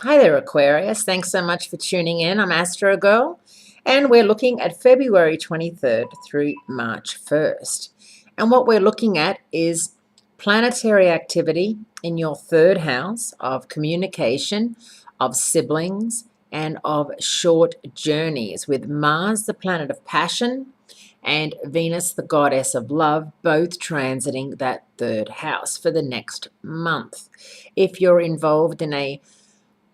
Hi there, Aquarius. Thanks so much for tuning in. I'm Astrogirl, and we're looking at February 23rd through March 1st. And what we're looking at is planetary activity in your third house of communication, of siblings, and of short journeys, with Mars, the planet of passion, and Venus, the goddess of love, both transiting that third house for the next month. If you're involved in a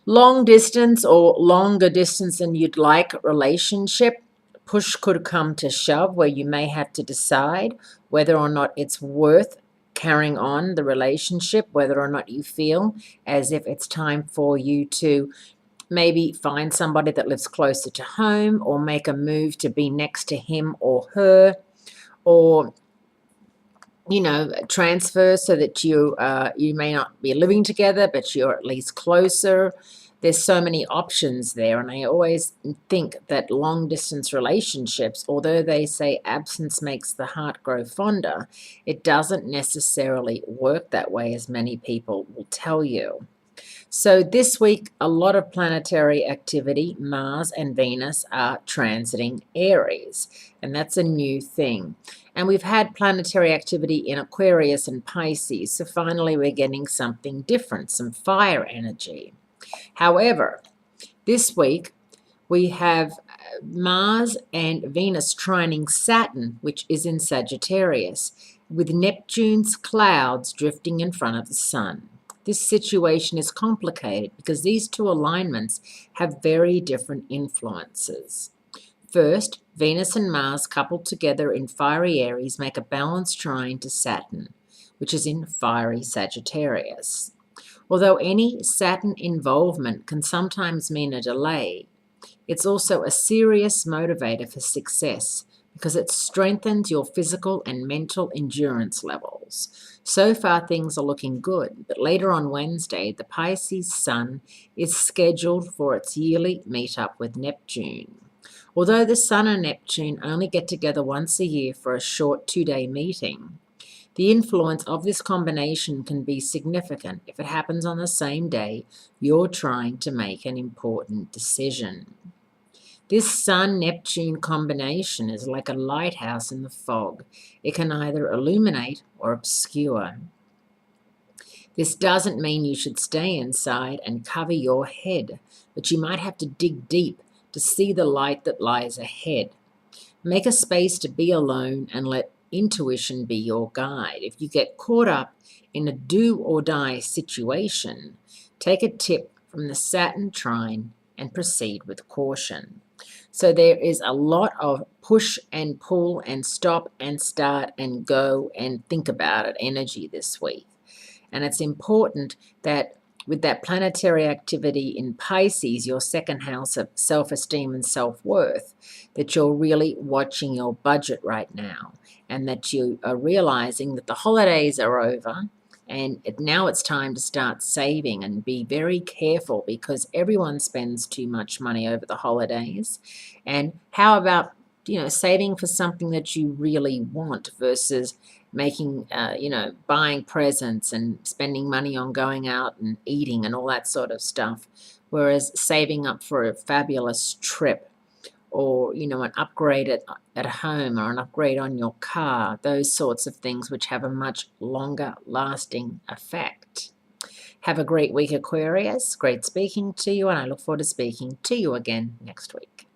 long distance or longer distance than you'd like relationship, push could come to shove where you may have to decide whether or not it's worth carrying on the relationship, whether or not you feel as if it's time for you to maybe find somebody that lives closer to home or make a move to be next to him or her, or transfer so that you may not be living together, but you're at least closer. There's so many options there, and I always think that long distance relationships, although they say absence makes the heart grow fonder, it doesn't necessarily work that way, as many people will tell you. So this week, a lot of planetary activity. Mars and Venus are transiting Aries, and that's a new thing. And we've had planetary activity in Aquarius and Pisces, so finally we're getting something different, some fire energy. However, this week we have Mars and Venus trining Saturn, which is in Sagittarius, with Neptune's clouds drifting in front of the Sun. This situation is complicated because these two alignments have very different influences. First, Venus and Mars coupled together in fiery Aries make a balanced trine to Saturn, which is in fiery Sagittarius. Although any Saturn involvement can sometimes mean a delay, it's also a serious motivator for success because it strengthens your physical and mental endurance levels. So far, things are looking good, but later on Wednesday, the Pisces Sun is scheduled for its yearly meetup with Neptune. Although the Sun and Neptune only get together once a year for a short 2-day meeting, the influence of this combination can be significant if it happens on the same day you're trying to make an important decision. This Sun-Neptune combination is like a lighthouse in the fog. It can either illuminate or obscure. This doesn't mean you should stay inside and cover your head, but you might have to dig deep to see the light that lies ahead. Make a space to be alone and let intuition be your guide. If you get caught up in a do-or-die situation, take a tip from the Saturn trine and proceed with caution. So there is a lot of push and pull and stop and start and go and think about it energy this week. And it's important that with that planetary activity in Pisces, your second house of self-esteem and self-worth, that you're really watching your budget right now, and that you are realizing that the holidays are over and now it's time to start saving and be very careful because everyone spends too much money over the holidays. And how about, saving for something that you really want versus making, buying presents and spending money on going out and eating and all that sort of stuff. Whereas saving up for a fabulous trip or, an upgrade at home or an upgrade on your car, those sorts of things which have a much longer lasting effect. Have a great week, Aquarius. Great speaking to you, and I look forward to speaking to you again next week.